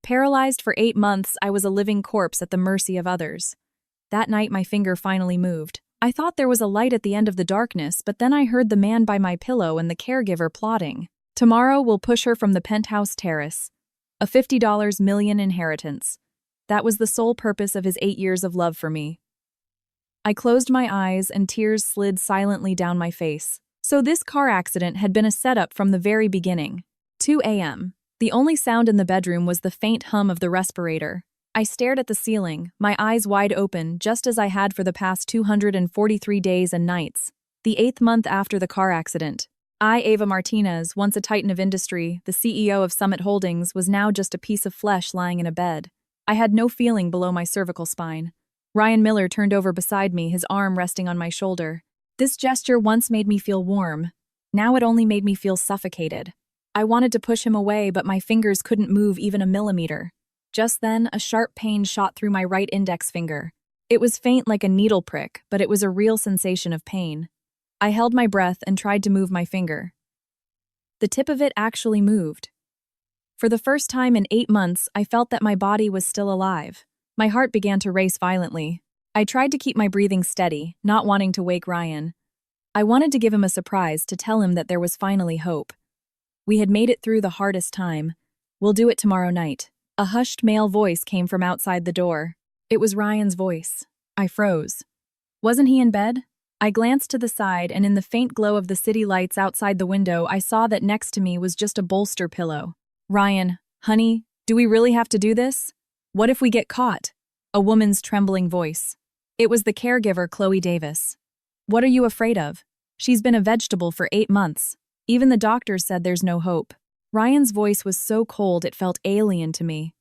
Paralyzed for 8 months, I was a living corpse at the mercy of others. That night, my finger finally moved. I thought there was a light at the end of the darkness, but then I heard the man by my pillow and the caregiver plotting. Tomorrow we'll push her from the penthouse terrace. A $50 million inheritance. That was the sole purpose of his 8 years of love for me. I closed my eyes and tears slid silently down my face. So this car accident had been a setup from the very beginning. 2 a.m. The only sound in the bedroom was the faint hum of the respirator. I stared at the ceiling, my eyes wide open, just as I had for the past 243 days and nights. The 8th month after the car accident. I, Ava Martinez, once a titan of industry, the CEO of Summit Holdings, was now just a piece of flesh lying in a bed. I had no feeling below my cervical spine. Ryan Miller turned over beside me, his arm resting on my shoulder. This gesture once made me feel warm. Now it only made me feel suffocated. I wanted to push him away, but my fingers couldn't move even a millimeter. Just then, a sharp pain shot through my right index finger. It was faint like a needle prick, but it was a real sensation of pain. I held my breath and tried to move my finger. The tip of it actually moved. For the first time in 8 months, I felt that my body was still alive. My heart began to race violently. I tried to keep my breathing steady, not wanting to wake Ryan. I wanted to give him a surprise, to tell him that there was finally hope. We had made it through the hardest time. We'll do it tomorrow night. A hushed male voice came from outside the door. It was Ryan's voice. I froze. Wasn't he in bed? I glanced to the side, and in the faint glow of the city lights outside the window, I saw that next to me was just a bolster pillow. Ryan, honey, do we really have to do this? What if we get caught? A woman's trembling voice. It was the caregiver, Chloe Davis. What are you afraid of? She's been a vegetable for 8 months. Even the doctors said there's no hope. Ryan's voice was so cold it felt alien to me.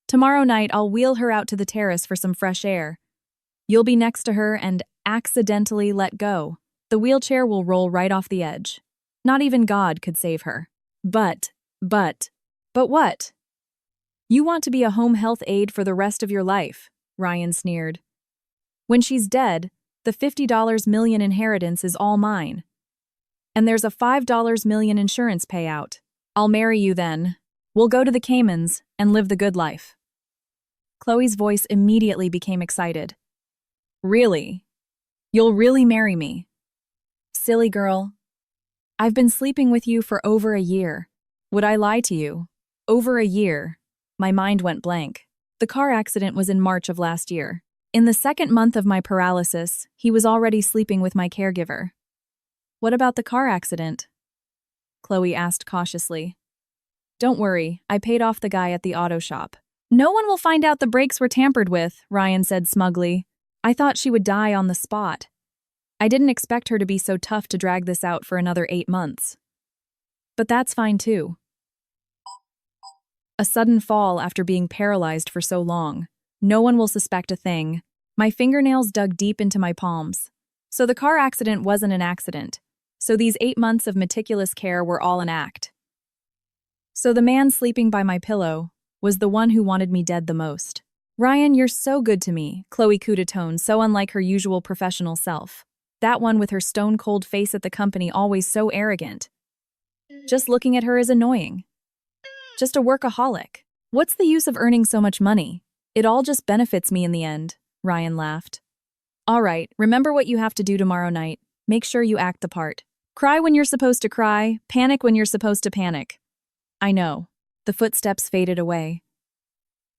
Tomorrow night, I'll wheel her out to the terrace for some fresh air. You'll be next to her and accidentally let go. The wheelchair will roll right off the edge. Not even God could save her. But what? You want to be a home health aide for the rest of your life, Ryan sneered. When she's dead, the $50 million inheritance is all mine. And there's a $5 million insurance payout. I'll marry you then. We'll go to the Caymans and live the good life. Chloe's voice immediately became excited. Really? You'll really marry me? Silly girl. I've been sleeping with you for over a year. Would I lie to you? Over a year. My mind went blank. The car accident was in March of last year. In the 2nd month of my paralysis, he was already sleeping with my caregiver. What about the car accident? Chloe asked cautiously. Don't worry, I paid off the guy at the auto shop. No one will find out the brakes were tampered with, Ryan said smugly. I thought she would die on the spot. I didn't expect her to be so tough to drag this out for another 8 months. But that's fine too. A sudden fall after being paralyzed for so long. No one will suspect a thing. My fingernails dug deep into my palms. So the car accident wasn't an accident. So these 8 months of meticulous care were all an act. So the man sleeping by my pillow was the one who wanted me dead the most. Ryan, you're so good to me, Chloe cooed a tone so unlike her usual professional self. That one with her stone-cold face at the company, always so arrogant. Just looking at her is annoying. Just a workaholic. What's the use of earning so much money? It all just benefits me in the end, Ryan laughed. All right, remember what you have to do tomorrow night. Make sure you act the part. Cry when you're supposed to cry, panic when you're supposed to panic. I know. The footsteps faded away.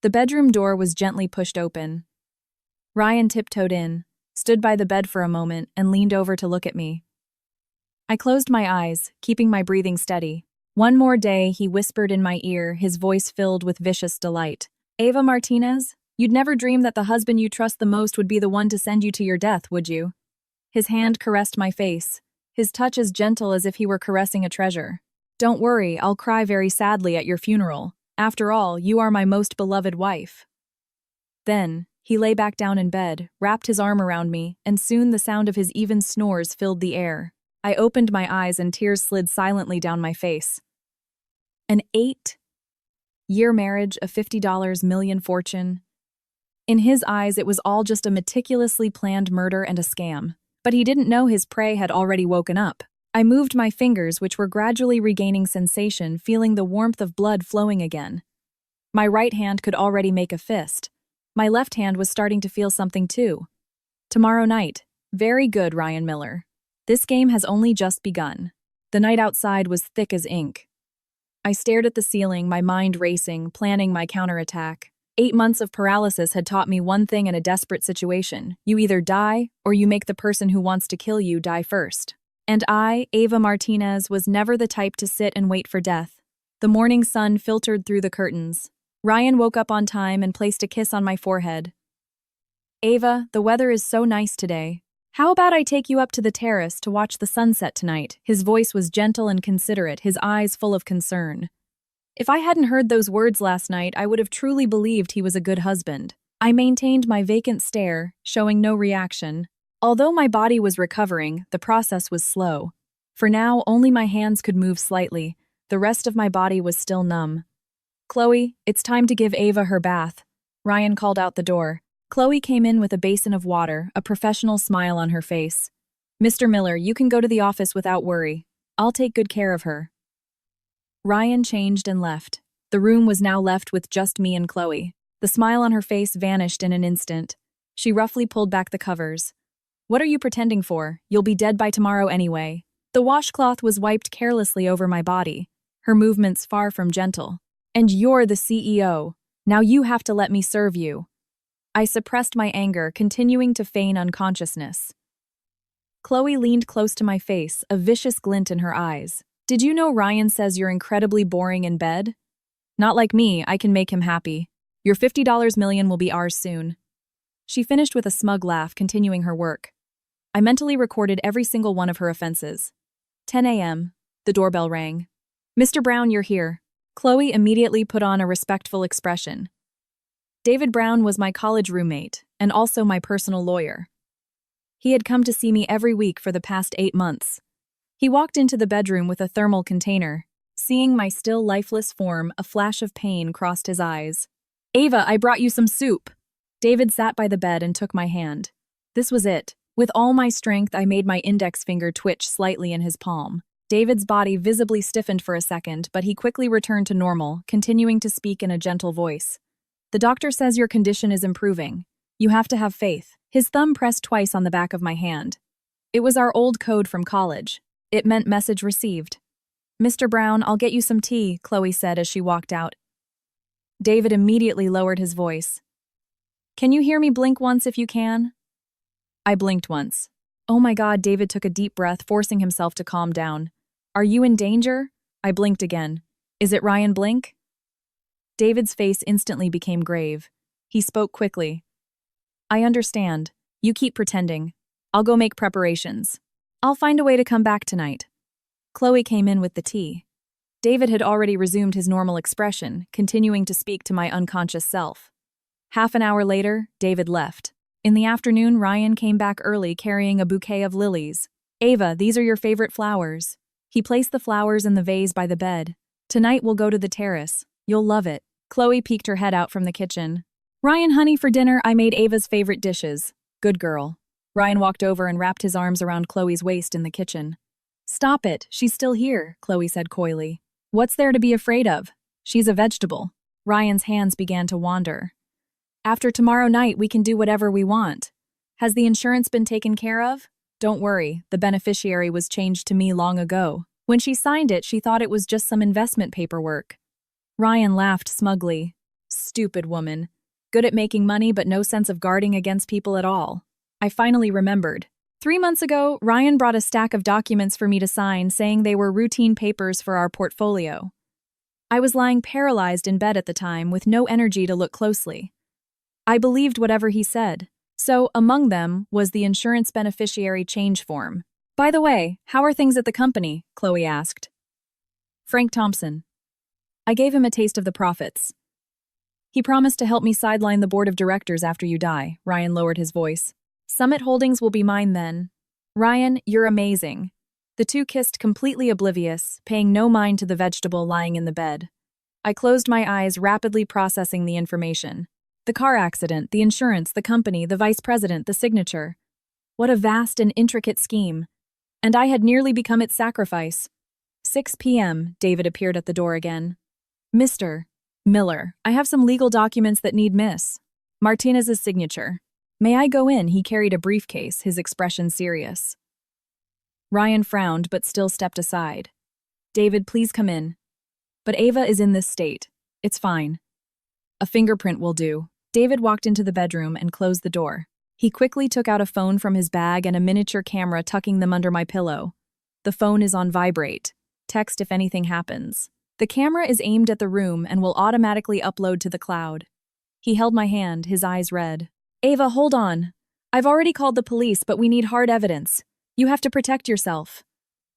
The bedroom door was gently pushed open. Ryan tiptoed in, stood by the bed for a moment, and leaned over to look at me. I closed my eyes, keeping my breathing steady. One more day, he whispered in my ear, his voice filled with vicious delight. Ava Martinez, you'd never dream that the husband you trust the most would be the one to send you to your death, would you? His hand caressed my face, his touch as gentle as if he were caressing a treasure. Don't worry, I'll cry very sadly at your funeral. After all, you are my most beloved wife. Then, he lay back down in bed, wrapped his arm around me, and soon the sound of his even snores filled the air. I opened my eyes and tears slid silently down my face. An 8-year marriage, a $50 million fortune. In his eyes, it was all just a meticulously planned murder and a scam. But he didn't know his prey had already woken up. I moved my fingers, which were gradually regaining sensation, feeling the warmth of blood flowing again. My right hand could already make a fist. My left hand was starting to feel something too. Tomorrow night. Very good, Ryan Miller. This game has only just begun. The night outside was thick as ink. I stared at the ceiling, my mind racing, planning my counterattack. 8 months of paralysis had taught me one thing in a desperate situation. You either die, or you make the person who wants to kill you die first. And I, Ava Martinez, was never the type to sit and wait for death. The morning sun filtered through the curtains. Ryan woke up on time and placed a kiss on my forehead. Ava, the weather is so nice today. How about I take you up to the terrace to watch the sunset tonight? His voice was gentle and considerate, his eyes full of concern. If I hadn't heard those words last night, I would have truly believed he was a good husband. I maintained my vacant stare, showing no reaction. Although my body was recovering, the process was slow. For now, only my hands could move slightly. The rest of my body was still numb. Chloe, it's time to give Ava her bath. Ryan called out the door. Chloe came in with a basin of water, a professional smile on her face. Mr. Miller, you can go to the office without worry. I'll take good care of her. Ryan changed and left. The room was now left with just me and Chloe. The smile on her face vanished in an instant. She roughly pulled back the covers. What are you pretending for? You'll be dead by tomorrow anyway. The washcloth was wiped carelessly over my body, her movements far from gentle. And you're the CEO. Now you have to let me serve you. I suppressed my anger, continuing to feign unconsciousness. Chloe leaned close to my face, a vicious glint in her eyes. Did you know Ryan says you're incredibly boring in bed? Not like me, I can make him happy. Your $50 million will be ours soon. She finished with a smug laugh, continuing her work. I mentally recorded every single one of her offenses. 10 a.m. The doorbell rang. Mr. Brown, you're here. Chloe immediately put on a respectful expression. David Brown was my college roommate, and also my personal lawyer. He had come to see me every week for the past 8 months. He walked into the bedroom with a thermal container. Seeing my still lifeless form, a flash of pain crossed his eyes. Ava, I brought you some soup. David sat by the bed and took my hand. This was it. With all my strength, I made my index finger twitch slightly in his palm. David's body visibly stiffened for a second, but he quickly returned to normal, continuing to speak in a gentle voice. The doctor says your condition is improving. You have to have faith. His thumb pressed twice on the back of my hand. It was our old code from college. It meant message received. Mr. Brown, I'll get you some tea, Chloe said as she walked out. David immediately lowered his voice. Can you hear me blink once if you can? I blinked once. Oh my God, David took a deep breath, forcing himself to calm down. Are you in danger? I blinked again. Is it Ryan Blink? David's face instantly became grave. He spoke quickly. I understand. You keep pretending. I'll go make preparations. I'll find a way to come back tonight. Chloe came in with the tea. David had already resumed his normal expression, continuing to speak to my unconscious self. Half an hour later, David left. In the afternoon, Ryan came back early carrying a bouquet of lilies. Ava, these are your favorite flowers. He placed the flowers in the vase by the bed. Tonight we'll go to the terrace. You'll love it. Chloe peeked her head out from the kitchen. Ryan, honey, for dinner, I made Ava's favorite dishes. Good girl. Ryan walked over and wrapped his arms around Chloe's waist in the kitchen. Stop it, she's still here, Chloe said coyly. What's there to be afraid of? She's a vegetable. Ryan's hands began to wander. After tomorrow night, we can do whatever we want. Has the insurance been taken care of? Don't worry, the beneficiary was changed to me long ago. When she signed it, she thought it was just some investment paperwork. Ryan laughed smugly. Stupid woman. Good at making money, but no sense of guarding against people at all. I finally remembered. 3 months ago, Ryan brought a stack of documents for me to sign, saying they were routine papers for our portfolio. I was lying paralyzed in bed at the time, with no energy to look closely. I believed whatever he said. So, among them, was the insurance beneficiary change form. By the way, how are things at the company? Chloe asked. Frank Thompson. I gave him a taste of the profits. He promised to help me sideline the board of directors after you die. Ryan lowered his voice. Summit Holdings will be mine then. Ryan, you're amazing. The two kissed completely oblivious, paying no mind to the vegetable lying in the bed. I closed my eyes, rapidly processing the information. The car accident, the insurance, the company, the vice president, the signature. What a vast and intricate scheme. And I had nearly become its sacrifice. 6 p.m., David appeared at the door again. Mr. Miller, I have some legal documents that need Miss Martinez's signature. May I go in? He carried a briefcase, his expression serious. Ryan frowned but still stepped aside. David, please come in. But Ava is in this state. It's fine. A fingerprint will do. David walked into the bedroom and closed the door. He quickly took out a phone from his bag and a miniature camera, tucking them under my pillow. The phone is on vibrate. Text if anything happens. The camera is aimed at the room and will automatically upload to the cloud. He held my hand, his eyes red. Ava, hold on. I've already called the police, but we need hard evidence. You have to protect yourself.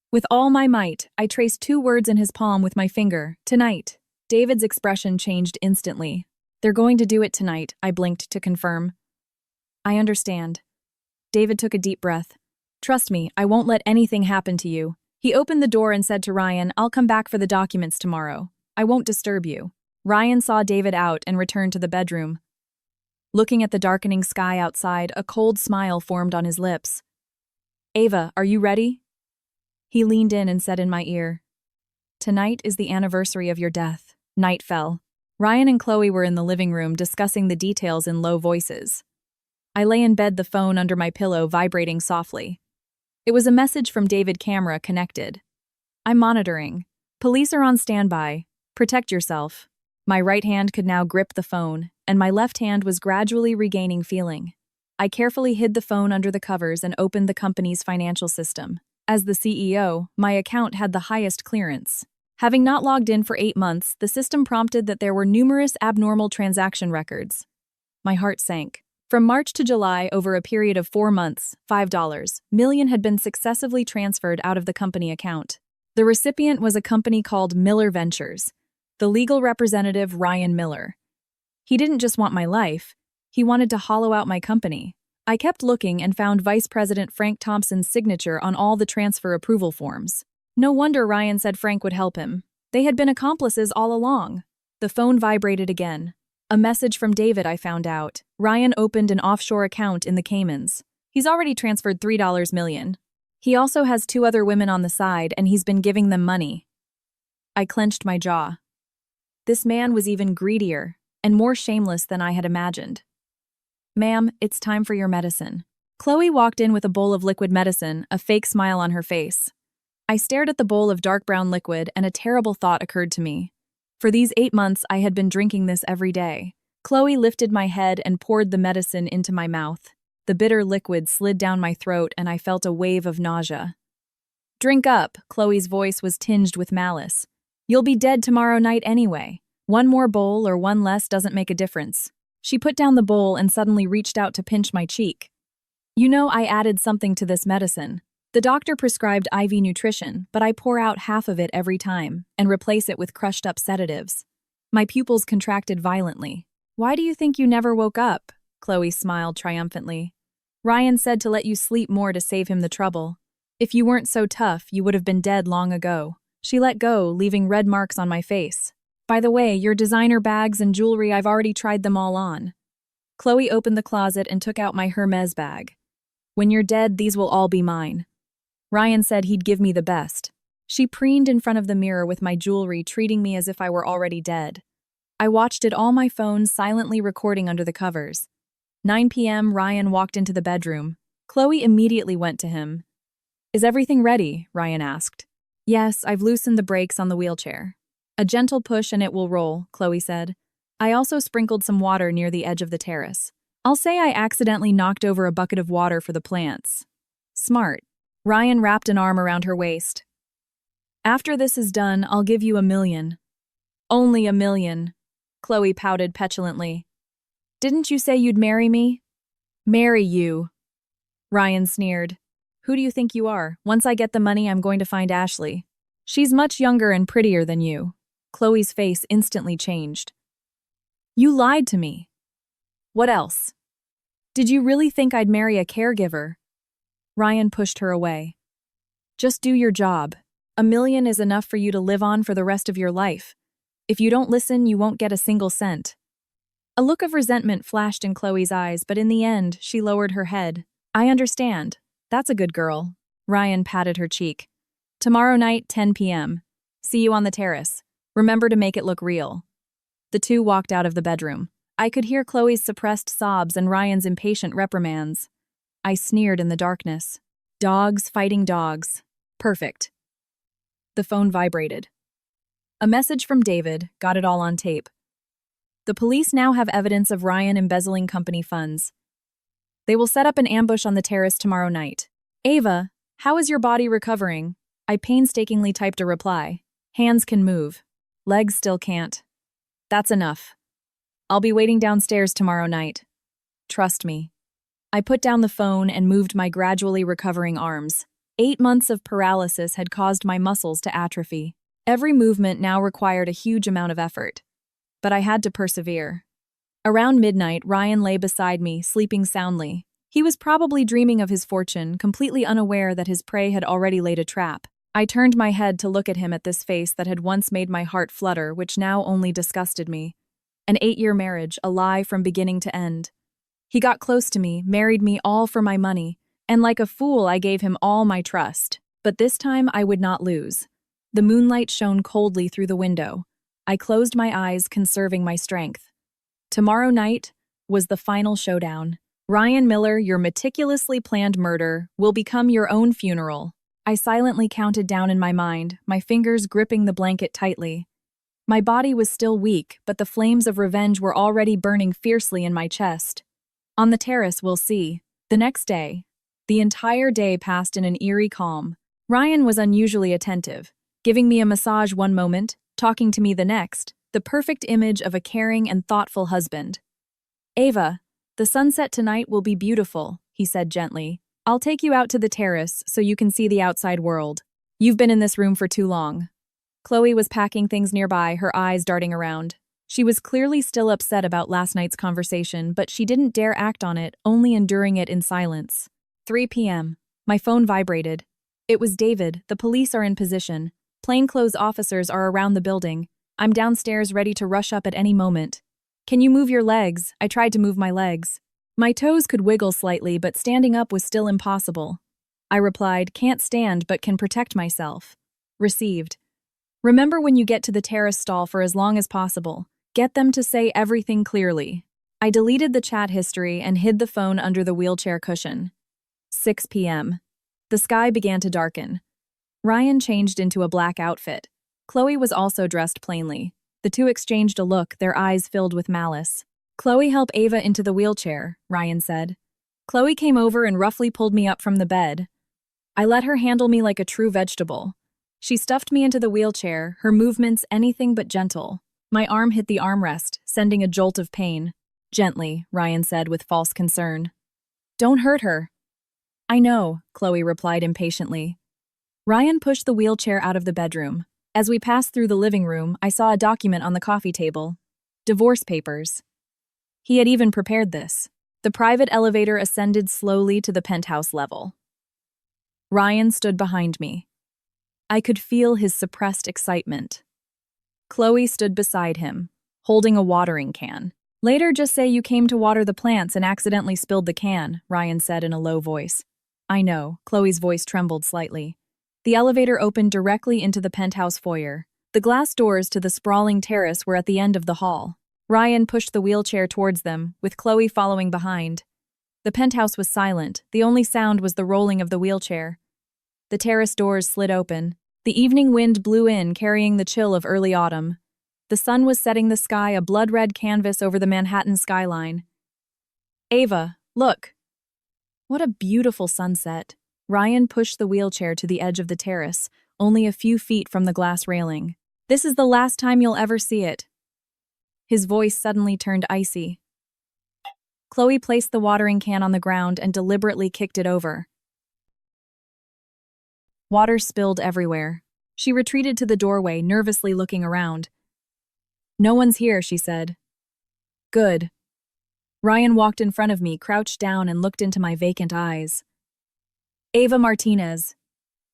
With all my might, I traced 2 words in his palm with my finger. Tonight. David's expression changed instantly. They're going to do it tonight, I blinked to confirm. I understand. David took a deep breath. Trust me, I won't let anything happen to you. He opened the door and said to Ryan, I'll come back for the documents tomorrow. I won't disturb you. Ryan saw David out and returned to the bedroom. Looking at the darkening sky outside, a cold smile formed on his lips. Ava, are you ready? He leaned in and said in my ear, Tonight is the anniversary of your death. Night fell. Ryan and Chloe were in the living room discussing the details in low voices. I lay in bed, the phone under my pillow vibrating softly. It was a message from David, camera connected. I'm monitoring. Police are on standby. Protect yourself. My right hand could now grip the phone, and my left hand was gradually regaining feeling. I carefully hid the phone under the covers and opened the company's financial system. As the CEO, my account had the highest clearance. Having not logged in for 8 months, the system prompted that there were numerous abnormal transaction records. My heart sank. From March to July, over a period of 4 months, $5 million had been successively transferred out of the company account. The recipient was a company called Miller Ventures. The legal representative, Ryan Miller. He didn't just want my life, he wanted to hollow out my company. I kept looking and found Vice President Frank Thompson's signature on all the transfer approval forms. No wonder Ryan said Frank would help him. They had been accomplices all along. The phone vibrated again. A message from David, I found out. Ryan opened an offshore account in the Caymans. He's already transferred $3 million. He also has 2 other women on the side, and he's been giving them money. I clenched my jaw. This man was even greedier and more shameless than I had imagined. Ma'am, it's time for your medicine. Chloe walked in with a bowl of liquid medicine, a fake smile on her face. I stared at the bowl of dark brown liquid, and a terrible thought occurred to me. For these 8 months, I had been drinking this every day. Chloe lifted my head and poured the medicine into my mouth. The bitter liquid slid down my throat, and I felt a wave of nausea. Drink up, Chloe's voice was tinged with malice. You'll be dead tomorrow night anyway. 1 more bowl or 1 less doesn't make a difference. She put down the bowl and suddenly reached out to pinch my cheek. You know, I added something to this medicine. The doctor prescribed IV nutrition, but I pour out half of it every time and replace it with crushed-up sedatives. My pupils contracted violently. Why do you think you never woke up? Chloe smiled triumphantly. Ryan said to let you sleep more to save him the trouble. If you weren't so tough, you would have been dead long ago. She let go, leaving red marks on my face. By the way, your designer bags and jewelry, I've already tried them all on. Chloe opened the closet and took out my Hermes bag. When you're dead, these will all be mine. Ryan said he'd give me the best. She preened in front of the mirror with my jewelry, treating me as if I were already dead. I watched it all, my phone silently recording under the covers. 9 p.m., Ryan walked into the bedroom. Chloe immediately went to him. Is everything ready? Ryan asked. Yes, I've loosened the brakes on the wheelchair. A gentle push and it will roll, Chloe said. I also sprinkled some water near the edge of the terrace. I'll say I accidentally knocked over a bucket of water for the plants. Smart. Ryan wrapped an arm around her waist. After this is done, I'll give you $1 million. Only $1 million. Chloe pouted petulantly. Didn't you say you'd marry me? Marry you. Ryan sneered. Who do you think you are? Once I get the money, I'm going to find Ashley. She's much younger and prettier than you. Chloe's face instantly changed. You lied to me. What else? Did you really think I'd marry a caregiver? Ryan pushed her away. Just do your job. $1 million is enough for you to live on for the rest of your life. If you don't listen, you won't get a single cent. A look of resentment flashed in Chloe's eyes, but in the end, she lowered her head. I understand. That's a good girl. Ryan patted her cheek. Tomorrow night, 10 p.m. See you on the terrace. Remember to make it look real. The two walked out of the bedroom. I could hear Chloe's suppressed sobs and Ryan's impatient reprimands. I sneered in the darkness. Dogs fighting dogs. Perfect. The phone vibrated. A message from David got it all on tape. The police now have evidence of Ryan embezzling company funds. They will set up an ambush on the terrace tomorrow night. Ava, how is your body recovering? I painstakingly typed a reply. Hands can move. Legs still can't. That's enough. I'll be waiting downstairs tomorrow night. Trust me. I put down the phone and moved my gradually recovering arms. 8 months of paralysis had caused my muscles to atrophy. Every movement now required a huge amount of effort. But I had to persevere. Around midnight, Ryan lay beside me, sleeping soundly. He was probably dreaming of his fortune, completely unaware that his prey had already laid a trap. I turned my head to look at him at this face that had once made my heart flutter, which now only disgusted me. An 8-year marriage, a lie from beginning to end. He got close to me, married me all for my money, and like a fool I gave him all my trust. But this time I would not lose. The moonlight shone coldly through the window. I closed my eyes, conserving my strength. Tomorrow night was the final showdown. Ryan Miller, your meticulously planned murder, will become your own funeral. I silently counted down in my mind, my fingers gripping the blanket tightly. My body was still weak, but the flames of revenge were already burning fiercely in my chest. On the terrace, we'll see. The next day, the entire day passed in an eerie calm. Ryan was unusually attentive, giving me a massage one moment, talking to me the next, the perfect image of a caring and thoughtful husband. Ava, the sunset tonight will be beautiful, he said gently. I'll take you out to the terrace so you can see the outside world. You've been in this room for too long. Chloe was packing things nearby, her eyes darting around. She was clearly still upset about last night's conversation, but she didn't dare act on it, only enduring it in silence. 3 p.m. My phone vibrated. It was David. The police are in position. Plainclothes officers are around the building. I'm downstairs ready to rush up at any moment. Can you move your legs? I tried to move my legs. My toes could wiggle slightly, but standing up was still impossible. I replied, can't stand but can protect myself. Received. Remember when you get to the terrace stall for as long as possible. Get them to say everything clearly. I deleted the chat history and hid the phone under the wheelchair cushion. 6 p.m. The sky began to darken. Ryan changed into a black outfit. Chloe was also dressed plainly. The two exchanged a look, their eyes filled with malice. Chloe, help Ava into the wheelchair, Ryan said. Chloe came over and roughly pulled me up from the bed. I let her handle me like a true vegetable. She stuffed me into the wheelchair, her movements anything but gentle. My arm hit the armrest, sending a jolt of pain. Gently, Ryan said with false concern. Don't hurt her. I know, Chloe replied impatiently. Ryan pushed the wheelchair out of the bedroom. As we passed through the living room, I saw a document on the coffee table. Divorce papers. He had even prepared this. The private elevator ascended slowly to the penthouse level. Ryan stood behind me. I could feel his suppressed excitement. Chloe stood beside him, holding a watering can. Later, just say you came to water the plants and accidentally spilled the can, Ryan said in a low voice. I know, Chloe's voice trembled slightly. The elevator opened directly into the penthouse foyer. The glass doors to the sprawling terrace were at the end of the hall. Ryan pushed the wheelchair towards them, with Chloe following behind. The penthouse was silent. The only sound was the rolling of the wheelchair. The terrace doors slid open. The evening wind blew in, carrying the chill of early autumn. The sun was setting the sky a blood-red canvas over the Manhattan skyline. Ava, look. What a beautiful sunset. Ryan pushed the wheelchair to the edge of the terrace, only a few feet from the glass railing. This is the last time you'll ever see it. His voice suddenly turned icy. Chloe placed the watering can on the ground and deliberately kicked it over. Water spilled everywhere. She retreated to the doorway, nervously looking around. No one's here, she said. Good. Ryan walked in front of me, crouched down and looked into my vacant eyes. Ava Martinez,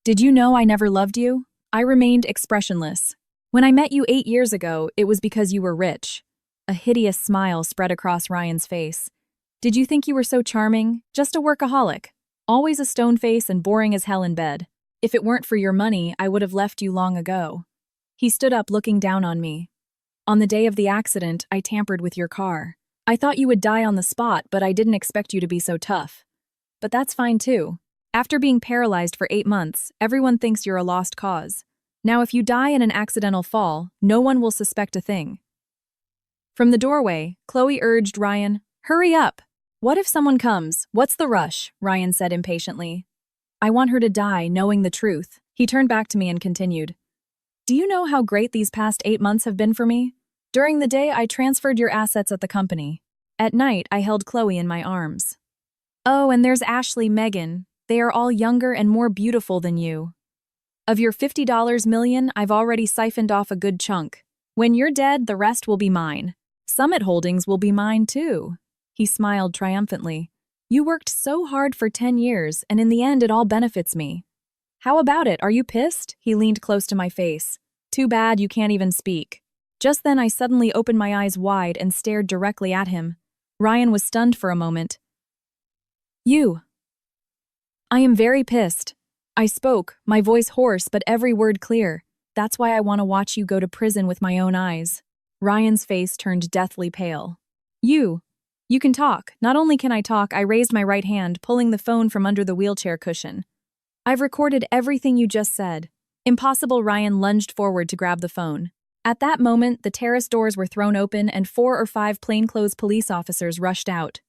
did you know I never loved you? I remained expressionless. When I met you 8 years ago, it was because you were rich. A hideous smile spread across Ryan's face. Did you think you were so charming? Just a workaholic. Always a stone face and boring as hell in bed. If it weren't for your money, I would have left you long ago. He stood up, looking down on me. On the day of the accident, I tampered with your car. I thought you would die on the spot, but I didn't expect you to be so tough. But that's fine too. After being paralyzed for 8 months, everyone thinks you're a lost cause. Now if you die in an accidental fall, no one will suspect a thing. From the doorway, Chloe urged Ryan, "Hurry up! What if someone comes? What's the rush?" Ryan said impatiently. "I want her to die knowing the truth." He turned back to me and continued, "Do you know how great these past 8 months have been for me? During the day, I transferred your assets at the company. At night, I held Chloe in my arms. Oh, and there's Ashley, Megan. They are all younger and more beautiful than you. Of your $50 million, I've already siphoned off a good chunk. When you're dead, the rest will be mine. Summit Holdings will be mine too." He smiled triumphantly. "You worked so hard for 10 years, and in the end it all benefits me. How about it? Are you pissed?" He leaned close to my face. "Too bad you can't even speak." Just then I suddenly opened my eyes wide and stared directly at him. Ryan was stunned for a moment. "You." "I am very pissed." I spoke, my voice hoarse but every word clear. "That's why I want to watch you go to prison with my own eyes." Ryan's face turned deathly pale. You can talk." Not only can I talk, I raised my right hand, pulling the phone from under the wheelchair cushion. "I've recorded everything you just said." Impossible. Ryan lunged forward to grab the phone. At that moment, the terrace doors were thrown open and 4 or 5 plainclothes police officers rushed out.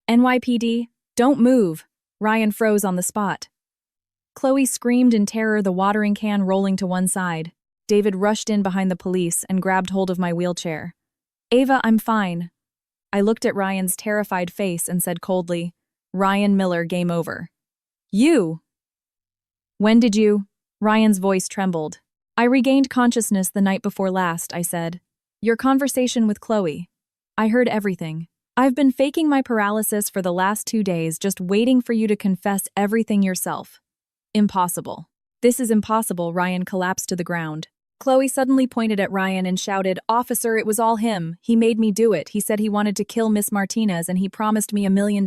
"NYPD, don't move." Ryan froze on the spot. Chloe screamed in terror, the watering can rolling to one side. David rushed in behind the police and grabbed hold of my wheelchair. "Ava, I'm fine." I looked at Ryan's terrified face and said coldly, "Ryan Miller, game over." "You?" "When did you?" Ryan's voice trembled. "I regained consciousness the night before last," I said. "Your conversation with Chloe. I heard everything. I've been faking my paralysis for the last 2 days, just waiting for you to confess everything yourself." "Impossible." "This is impossible." Ryan collapsed to the ground. Chloe suddenly pointed at Ryan and shouted, "Officer, it was all him. He made me do it. He said he wanted to kill Miss Martinez and he promised me $1 million.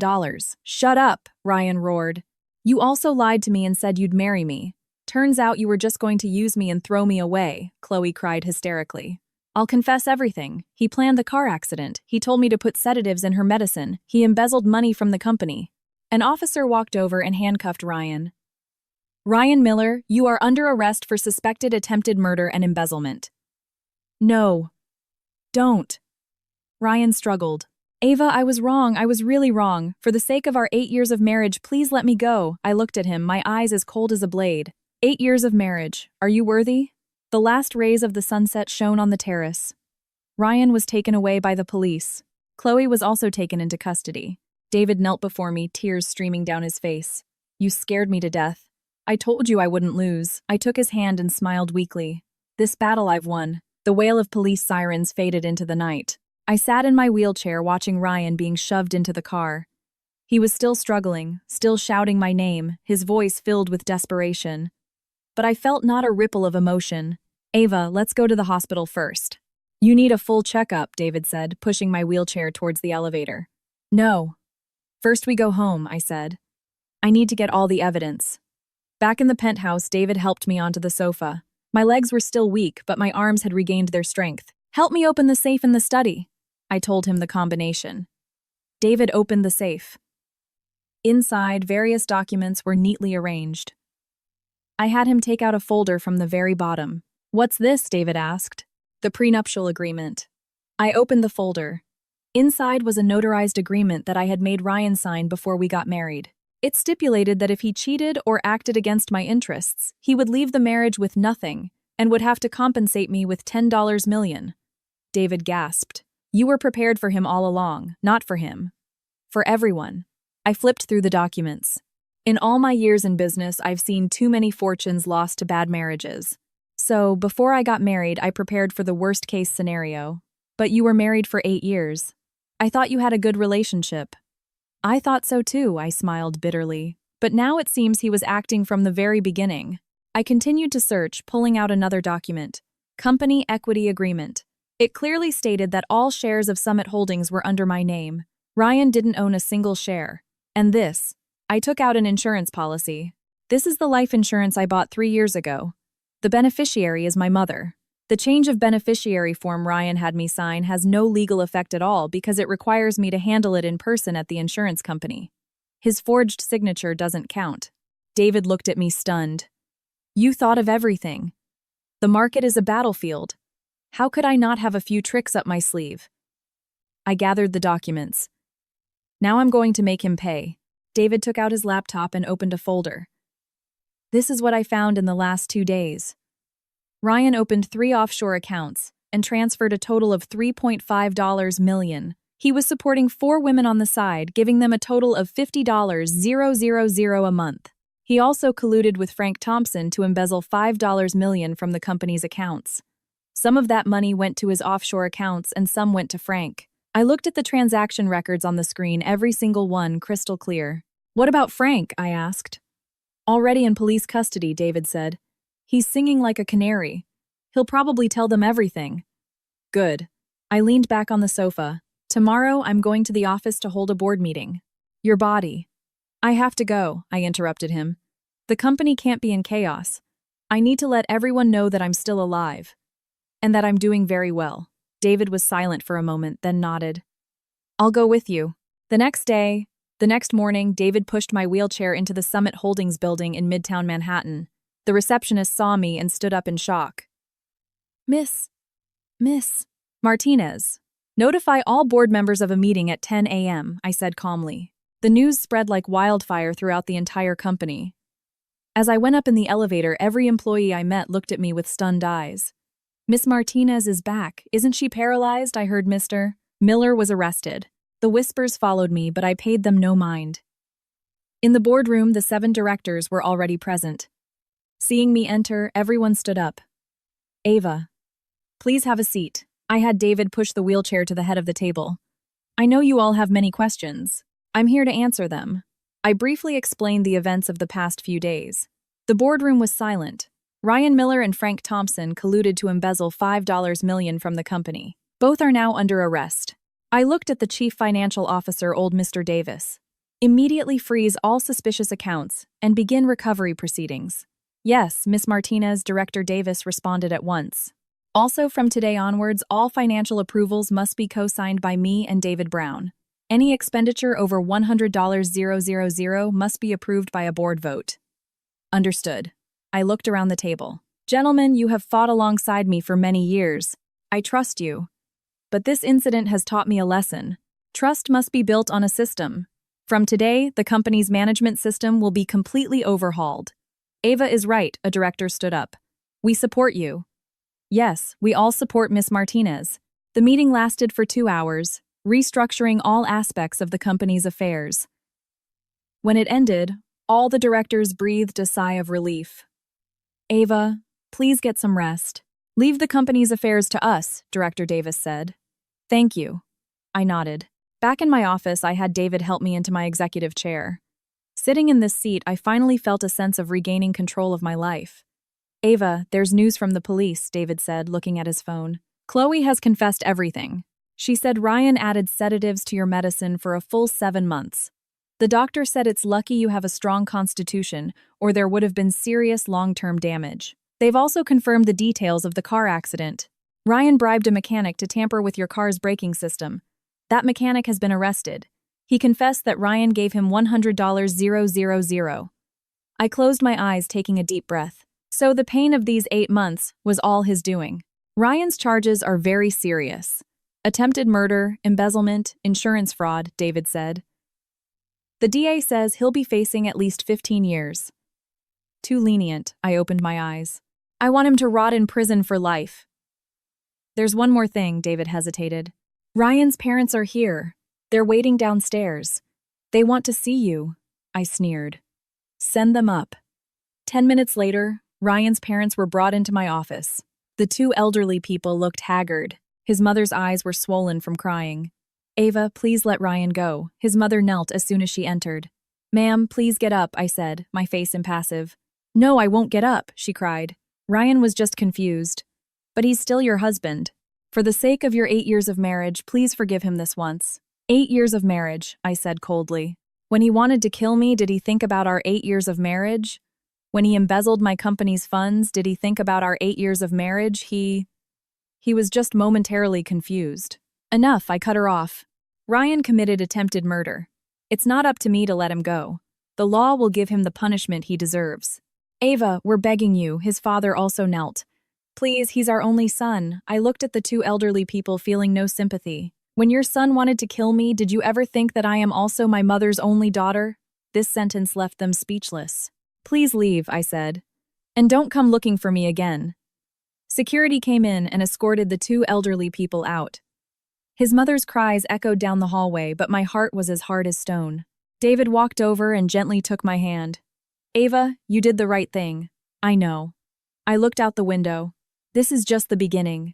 "Shut up," Ryan roared. "You also lied to me and said you'd marry me. Turns out you were just going to use me and throw me away," Chloe cried hysterically. "I'll confess everything. He planned the car accident. He told me to put sedatives in her medicine. He embezzled money from the company." An officer walked over and handcuffed Ryan. "Ryan Miller, you are under arrest for suspected attempted murder and embezzlement." "No. Don't." Ryan struggled. "Ava, I was wrong. I was really wrong. For the sake of our 8 years of marriage, please let me go." I looked at him, my eyes as cold as a blade. 8 years of marriage. Are you worthy?" The last rays of the sunset shone on the terrace. Ryan was taken away by the police. Chloe was also taken into custody. David knelt before me, tears streaming down his face. "You scared me to death. I told you I wouldn't lose." I took his hand and smiled weakly. "This battle I've won." The wail of police sirens faded into the night. I sat in my wheelchair watching Ryan being shoved into the car. He was still struggling, still shouting my name, his voice filled with desperation. But I felt not a ripple of emotion. "Ava, let's go to the hospital first." "You need a full checkup," David said, pushing my wheelchair towards the elevator. "No. First we go home," I said. "I need to get all the evidence." Back in the penthouse, David helped me onto the sofa. My legs were still weak, but my arms had regained their strength. "Help me open the safe in the study." I told him the combination. David opened the safe. Inside, various documents were neatly arranged. I had him take out a folder from the very bottom. "What's this?" David asked. "The prenuptial agreement." I opened the folder. Inside was a notarized agreement that I had made Ryan sign before we got married. It stipulated that if he cheated or acted against my interests, he would leave the marriage with nothing and would have to compensate me with $10 million. David gasped. "You were prepared for him all along, not for him. For everyone." I flipped through the documents. In all my years in business, I've seen too many fortunes lost to bad marriages. So, before I got married, I prepared for the worst-case scenario. "But you were married for 8 years. I thought you had a good relationship." "I thought so too," I smiled bitterly. But now it seems he was acting from the very beginning. I continued to search, pulling out another document. Company Equity Agreement. It clearly stated that all shares of Summit Holdings were under my name. Ryan didn't own a single share. And this. I took out an insurance policy. This is the life insurance I bought 3 years ago. The beneficiary is my mother. The change of beneficiary form Ryan had me sign has no legal effect at all because it requires me to handle it in person at the insurance company. His forged signature doesn't count. David looked at me stunned. You thought of everything. The market is a battlefield. How could I not have a few tricks up my sleeve? I gathered the documents. Now I'm going to make him pay. David took out his laptop and opened a folder. This is what I found in the last 2 days. Ryan opened 3 offshore accounts and transferred a total of $3.5 million. He was supporting 4 women on the side, giving them a total of $50,000 a month. He also colluded with Frank Thompson to embezzle $5 million from the company's accounts. Some of that money went to his offshore accounts and some went to Frank. I looked at the transaction records on the screen, every single one crystal clear. What about Frank? I asked. Already in police custody, David said. He's singing like a canary. He'll probably tell them everything. Good. I leaned back on the sofa. Tomorrow, I'm going to the office to hold a board meeting. Your body. I have to go, I interrupted him. The company can't be in chaos. I need to let everyone know that I'm still alive. And that I'm doing very well. David was silent for a moment, then nodded. I'll go with you. The next morning, David pushed my wheelchair into the Summit Holdings building in Midtown Manhattan. The receptionist saw me and stood up in shock. Miss Martinez. Notify all board members of a meeting at 10 a.m., I said calmly. The news spread like wildfire throughout the entire company. As I went up in the elevator, every employee I met looked at me with stunned eyes. Miss Martinez is back. Isn't she paralyzed? I heard Mr. Miller was arrested. The whispers followed me, but I paid them no mind. In the boardroom, the 7 directors were already present. Seeing me enter, everyone stood up. Ava, please have a seat. I had David push the wheelchair to the head of the table. I know you all have many questions. I'm here to answer them. I briefly explained the events of the past few days. The boardroom was silent. Ryan Miller and Frank Thompson colluded to embezzle $5 million from the company. Both are now under arrest. I looked at the chief financial officer, old Mr. Davis. Immediately freeze all suspicious accounts and begin recovery proceedings. Yes, Miss Martinez, Director Davis responded at once. Also, from today onwards, all financial approvals must be co-signed by me and David Brown. Any expenditure over $100,000 must be approved by a board vote. Understood. I looked around the table. Gentlemen, you have fought alongside me for many years. I trust you. But this incident has taught me a lesson. Trust must be built on a system. From today, the company's management system will be completely overhauled. Ava is right, a director stood up. We support you. Yes, we all support Miss Martinez. The meeting lasted for 2 hours, restructuring all aspects of the company's affairs. When it ended, all the directors breathed a sigh of relief. Ava, please get some rest. Leave the company's affairs to us, Director Davis said. Thank you. I nodded. Back in my office, I had David help me into my executive chair. Sitting in this seat, I finally felt a sense of regaining control of my life. Ava, there's news from the police, David said, looking at his phone. Chloe has confessed everything. She said Ryan added sedatives to your medicine for a full 7 months. The doctor said it's lucky you have a strong constitution, or there would have been serious long-term damage. They've also confirmed the details of the car accident. Ryan bribed a mechanic to tamper with your car's braking system. That mechanic has been arrested. He confessed that Ryan gave him $100,000. I closed my eyes, taking a deep breath. So the pain of these 8 months was all his doing. Ryan's charges are very serious. Attempted murder, embezzlement, insurance fraud, David said. The DA says he'll be facing at least 15 years. Too lenient, I opened my eyes. I want him to rot in prison for life. There's one more thing, David hesitated. Ryan's parents are here. They're waiting downstairs. They want to see you, I sneered. Send them up. 10 minutes later, Ryan's parents were brought into my office. The 2 elderly people looked haggard. His mother's eyes were swollen from crying. Ava, please let Ryan go. His mother knelt as soon as she entered. Ma'am, please get up, I said, my face impassive. No, I won't get up, she cried. Ryan was just confused. But he's still your husband. For the sake of your 8 years of marriage, please forgive him this once. 8 years of marriage, I said coldly. When he wanted to kill me, did he think about our 8 years of marriage? When he embezzled my company's funds, did he think about our 8 years of marriage? He was just momentarily confused. Enough, I cut her off. Ryan committed attempted murder. It's not up to me to let him go. The law will give him the punishment he deserves. Ava, we're begging you, his father also knelt. Please, he's our only son. I looked at the two elderly people feeling no sympathy. When your son wanted to kill me, did you ever think that I am also my mother's only daughter? This sentence left them speechless. Please leave, I said. And don't come looking for me again. Security came in and escorted the two elderly people out. His mother's cries echoed down the hallway, but my heart was as hard as stone. David walked over and gently took my hand. Ava, you did the right thing. I know. I looked out the window. This is just the beginning.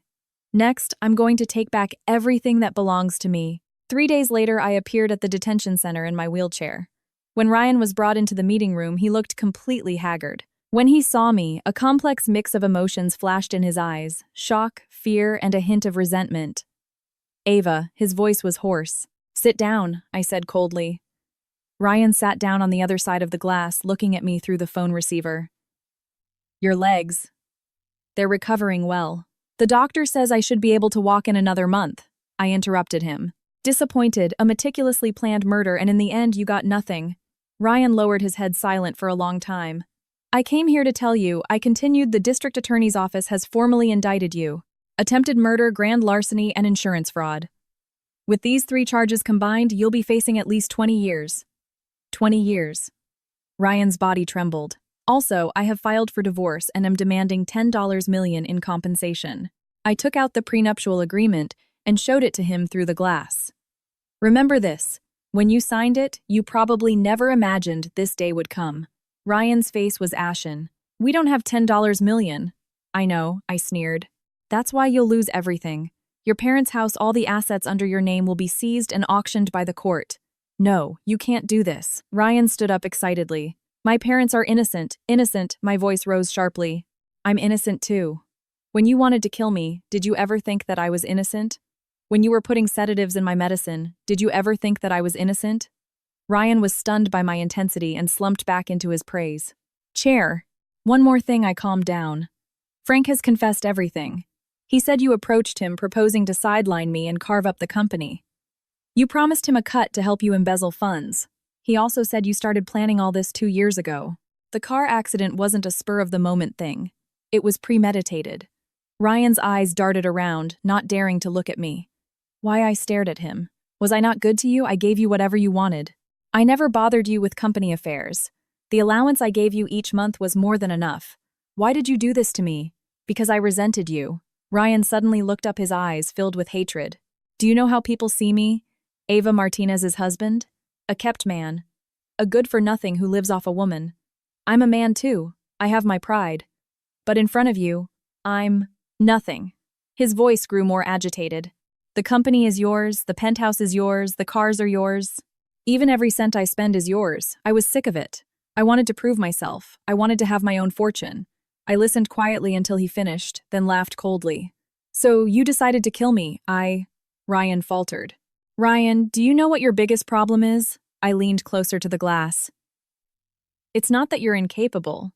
Next, I'm going to take back everything that belongs to me. 3 days later, I appeared at the detention center in my wheelchair. When Ryan was brought into the meeting room, he looked completely haggard. When he saw me, a complex mix of emotions flashed in his eyes: shock, fear, and a hint of resentment. Ava, his voice was hoarse. Sit down, I said coldly. Ryan sat down on the other side of the glass, looking at me through the phone receiver. Your legs. They're recovering well. The doctor says I should be able to walk in another month. I interrupted him. Disappointed, a meticulously planned murder, and in the end you got nothing. Ryan lowered his head, silent for a long time. I came here to tell you, I continued, the district attorney's office has formally indicted you. Attempted murder, grand larceny, and insurance fraud. With these 3 charges combined, you'll be facing at least 20 years. 20 years. Ryan's body trembled. Also, I have filed for divorce and am demanding $10 million in compensation. I took out the prenuptial agreement and showed it to him through the glass. Remember this. When you signed it, you probably never imagined this day would come. Ryan's face was ashen. We don't have $10 million. I know, I sneered. That's why you'll lose everything. Your parents' house, all the assets under your name will be seized and auctioned by the court. No, you can't do this. Ryan stood up excitedly. My parents are innocent, innocent, my voice rose sharply. I'm innocent too. When you wanted to kill me, did you ever think that I was innocent? When you were putting sedatives in my medicine, did you ever think that I was innocent? Ryan was stunned by my intensity and slumped back into his praise. Chair. One more thing, I calmed down. Frank has confessed everything. He said you approached him proposing to sideline me and carve up the company. You promised him a cut to help you embezzle funds. He also said you started planning all this 2 years ago. The car accident wasn't a spur-of-the-moment thing. It was premeditated. Ryan's eyes darted around, not daring to look at me. Why, I stared at him. Was I not good to you? I gave you whatever you wanted. I never bothered you with company affairs. The allowance I gave you each month was more than enough. Why did you do this to me? Because I resented you. Ryan suddenly looked up, his eyes filled with hatred. Do you know how people see me? Ava Martinez's husband? A kept man. A good-for-nothing who lives off a woman. I'm a man too. I have my pride. But in front of you, I'm nothing. His voice grew more agitated. The company is yours, the penthouse is yours, the cars are yours. Even every cent I spend is yours. I was sick of it. I wanted to prove myself. I wanted to have my own fortune. I listened quietly until he finished, then laughed coldly. So you decided to kill me, Ryan faltered. Ryan, do you know what your biggest problem is? I leaned closer to the glass. It's not that you're incapable.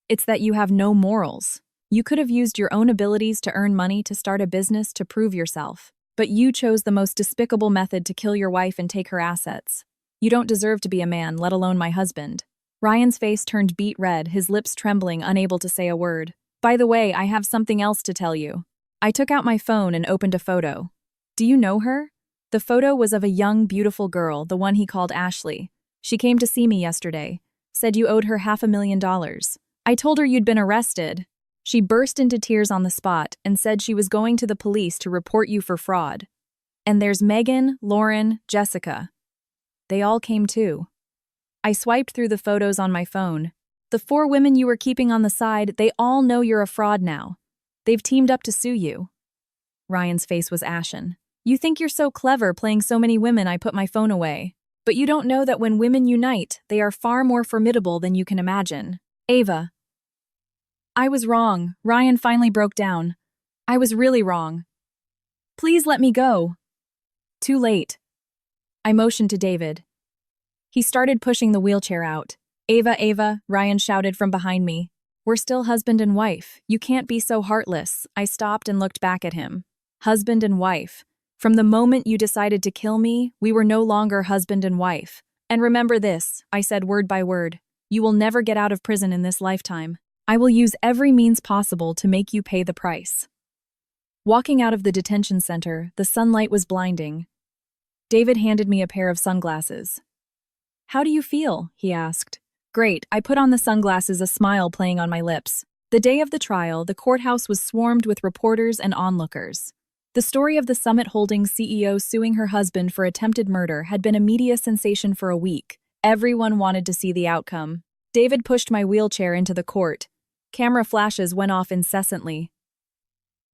It's that you have no morals. You could have used your own abilities to earn money to start a business to prove yourself. But you chose the most despicable method to kill your wife and take her assets. You don't deserve to be a man, let alone my husband. Ryan's face turned beet red, his lips trembling, unable to say a word. By the way, I have something else to tell you. I took out my phone and opened a photo. Do you know her? The photo was of a young, beautiful girl, the one he called Ashley. She came to see me yesterday. Said you owed her $500,000. I told her you'd been arrested. She burst into tears on the spot and said she was going to the police to report you for fraud. And there's Megan, Lauren, Jessica. They all came too. I swiped through the photos on my phone. The 4 women you were keeping on the side, they all know you're a fraud now. They've teamed up to sue you. Ryan's face was ashen. You think you're so clever playing so many women, I put my phone away. But you don't know that when women unite, they are far more formidable than you can imagine. Ava. I was wrong. Ryan finally broke down. I was really wrong. Please let me go. Too late. I motioned to David. He started pushing the wheelchair out. Ava, Ava, Ryan shouted from behind me. We're still husband and wife. You can't be so heartless. I stopped and looked back at him. Husband and wife. From the moment you decided to kill me, we were no longer husband and wife. And remember this, I said word by word. You will never get out of prison in this lifetime. I will use every means possible to make you pay the price. Walking out of the detention center, the sunlight was blinding. David handed me a pair of sunglasses. How do you feel? He asked. Great, I put on the sunglasses, a smile playing on my lips. The day of the trial, the courthouse was swarmed with reporters and onlookers. The story of the Summit Holdings CEO suing her husband for attempted murder had been a media sensation for a week. Everyone wanted to see the outcome. David pushed my wheelchair into the court. Camera flashes went off incessantly.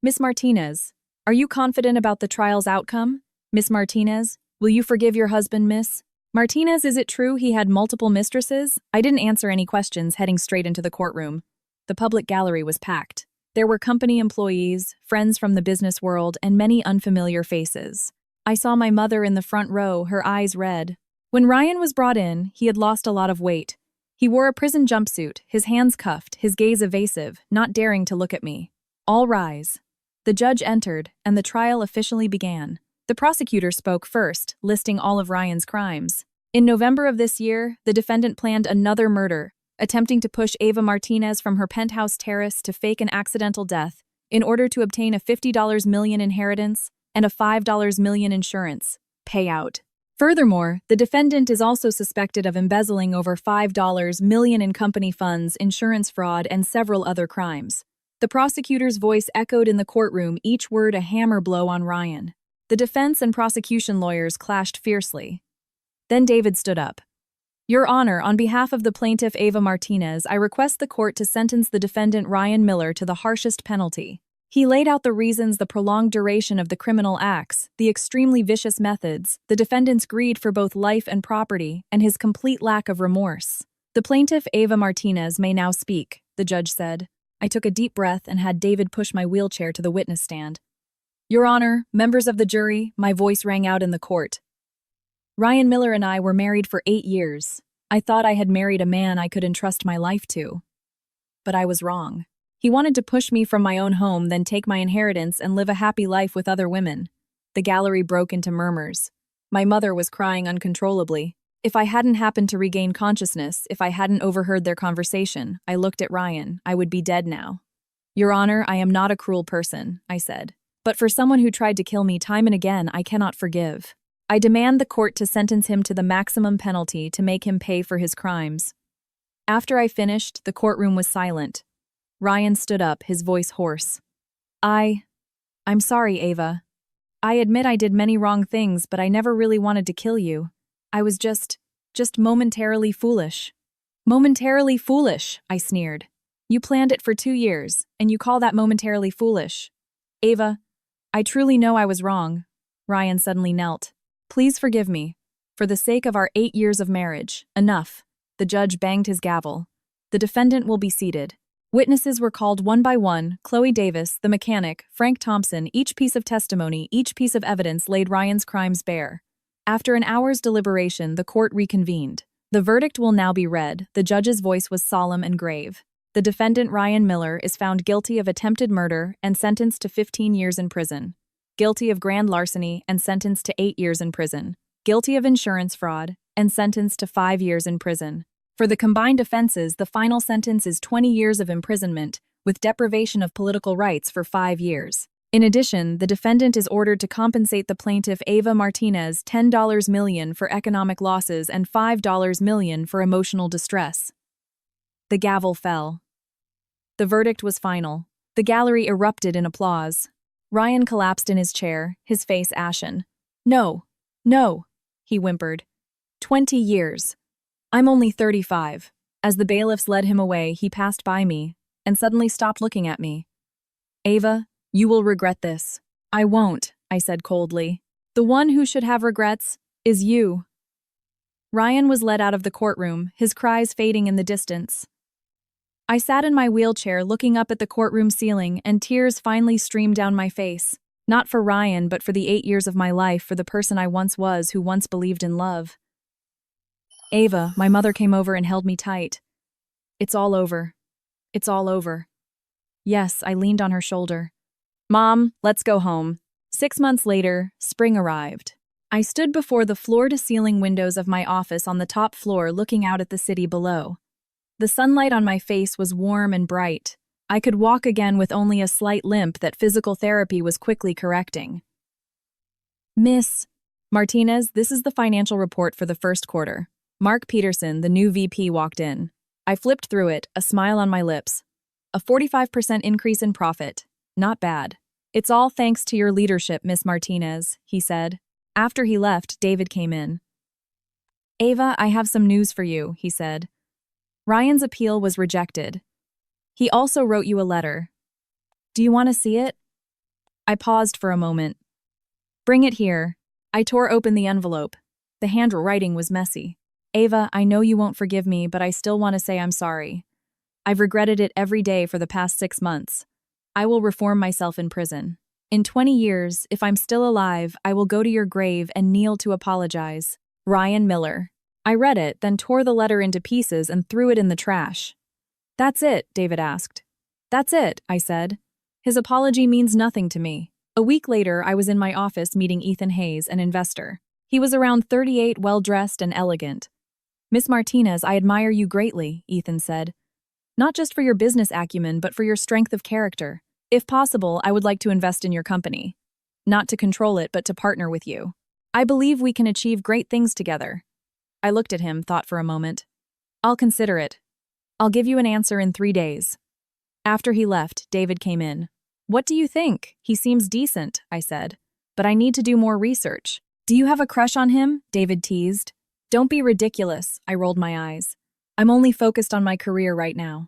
Miss Martinez, are you confident about the trial's outcome? Miss Martinez, will you forgive your husband, Miss? Martinez, is it true he had multiple mistresses? I didn't answer any questions, heading straight into the courtroom. The public gallery was packed. There were company employees, friends from the business world, and many unfamiliar faces. I saw my mother in the front row, her eyes red. When Ryan was brought in, he had lost a lot of weight. He wore a prison jumpsuit, his hands cuffed, his gaze evasive, not daring to look at me. All rise. The judge entered, and the trial officially began. The prosecutor spoke first, listing all of Ryan's crimes. In November of this year, the defendant planned another murder, attempting to push Ava Martinez from her penthouse terrace to fake an accidental death in order to obtain a $50 million inheritance and a $5 million insurance payout. Furthermore, the defendant is also suspected of embezzling over $5 million in company funds, insurance fraud, and several other crimes. The prosecutor's voice echoed in the courtroom, each word a hammer blow on Ryan. The defense and prosecution lawyers clashed fiercely. Then David stood up. Your Honor, on behalf of the plaintiff Ava Martinez, I request the court to sentence the defendant Ryan Miller to the harshest penalty. He laid out the reasons: the prolonged duration of the criminal acts, the extremely vicious methods, the defendant's greed for both life and property, and his complete lack of remorse. The plaintiff Ava Martinez may now speak, the judge said. I took a deep breath and had David push my wheelchair to the witness stand. Your Honor, members of the jury, my voice rang out in the court. Ryan Miller and I were married for 8 years. I thought I had married a man I could entrust my life to. But I was wrong. He wanted to push me from my own home, then take my inheritance and live a happy life with other women. The gallery broke into murmurs. My mother was crying uncontrollably. If I hadn't happened to regain consciousness, if I hadn't overheard their conversation, I looked at Ryan, I would be dead now. Your Honor, I am not a cruel person, I said. But for someone who tried to kill me time and again, I cannot forgive. I demand the court to sentence him to the maximum penalty to make him pay for his crimes. After I finished, the courtroom was silent. Ryan stood up, his voice hoarse. I'm sorry, Ava. I admit I did many wrong things, but I never really wanted to kill you. I was just momentarily foolish. Momentarily foolish, I sneered. You planned it for 2 years, and you call that momentarily foolish. Ava, I truly know I was wrong. Ryan suddenly knelt. Please forgive me. For the sake of our 8 years of marriage, enough. The judge banged his gavel. The defendant will be seated. Witnesses were called one by one: Chloe Davis, the mechanic, Frank Thompson. Each piece of testimony, each piece of evidence laid Ryan's crimes bare. After an hour's deliberation, the court reconvened. The verdict will now be read. The judge's voice was solemn and grave. The defendant, Ryan Miller, is found guilty of attempted murder and sentenced to 15 years in prison. Guilty of grand larceny and sentenced to 8 years in prison. Guilty of insurance fraud and sentenced to 5 years in prison. For the combined offenses, the final sentence is 20 years of imprisonment, with deprivation of political rights for 5 years. In addition, the defendant is ordered to compensate the plaintiff Ava Martinez $10 million for economic losses and $5 million for emotional distress. The gavel fell. The verdict was final. The gallery erupted in applause. Ryan collapsed in his chair, his face ashen. No, he whimpered. 20 years. I'm only 35. As the bailiffs led him away, he passed by me and suddenly stopped looking at me. Ava, you will regret this. I won't, I said coldly. The one who should have regrets is you. Ryan was led out of the courtroom, his cries fading in the distance. I sat in my wheelchair looking up at the courtroom ceiling, and tears finally streamed down my face. Not for Ryan, but for the 8 years of my life, for the person I once was, who once believed in love. Ava, my mother came over and held me tight. It's all over. It's all over. Yes, I leaned on her shoulder. Mom, let's go home. 6 months later, spring arrived. I stood before the floor-to-ceiling windows of my office on the top floor looking out at the city below. The sunlight on my face was warm and bright. I could walk again with only a slight limp that physical therapy was quickly correcting. Miss Martinez, this is the financial report for the first quarter. Mark Peterson, the new VP, walked in. I flipped through it, a smile on my lips. A 45% increase in profit. Not bad. It's all thanks to your leadership, Miss Martinez, he said. After he left, David came in. Ava, I have some news for you, he said. Ryan's appeal was rejected. He also wrote you a letter. Do you want to see it? I paused for a moment. Bring it here. I tore open the envelope. The handwriting was messy. Ava, I know you won't forgive me, but I still want to say I'm sorry. I've regretted it every day for the past 6 months. I will reform myself in prison. In 20 years, if I'm still alive, I will go to your grave and kneel to apologize. Ryan Miller. I read it, then tore the letter into pieces and threw it in the trash. That's it, David asked. That's it, I said. His apology means nothing to me. A week later, I was in my office meeting Ethan Hayes, an investor. He was around 38, well-dressed and elegant. Miss Martinez, I admire you greatly, Ethan said. Not just for your business acumen, but for your strength of character. If possible, I would like to invest in your company. Not to control it, but to partner with you. I believe we can achieve great things together. I looked at him, thought for a moment. I'll consider it. I'll give you an answer in 3 days. After he left, David came in. What do you think? He seems decent, I said. But I need to do more research. Do you have a crush on him? David teased. Don't be ridiculous, I rolled my eyes. I'm only focused on my career right now.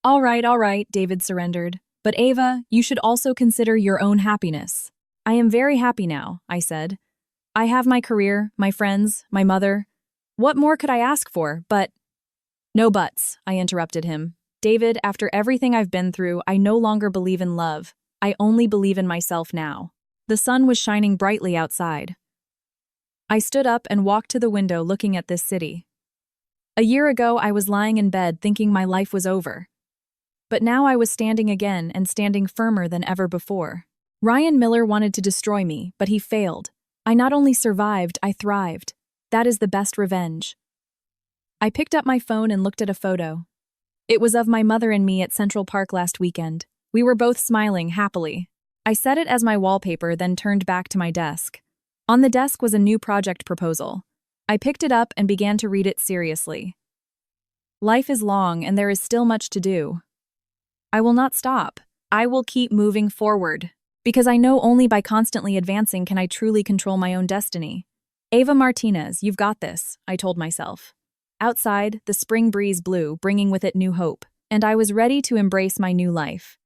All right, David surrendered. But Ava, you should also consider your own happiness. I am very happy now, I said. I have my career, my friends, my mother. What more could I ask for, but… No buts, I interrupted him. David, after everything I've been through, I no longer believe in love. I only believe in myself now. The sun was shining brightly outside. I stood up and walked to the window looking at this city. A year ago, I was lying in bed thinking my life was over. But now I was standing again and standing firmer than ever before. Ryan Miller wanted to destroy me, but he failed. I not only survived, I thrived. That is the best revenge. I picked up my phone and looked at a photo. It was of my mother and me at Central Park last weekend. We were both smiling happily. I set it as my wallpaper, then turned back to my desk. On the desk was a new project proposal. I picked it up and began to read it seriously. Life is long and there is still much to do. I will not stop. I will keep moving forward. Because I know only by constantly advancing can I truly control my own destiny. Ava Martinez, you've got this, I told myself. Outside, the spring breeze blew, bringing with it new hope, and I was ready to embrace my new life.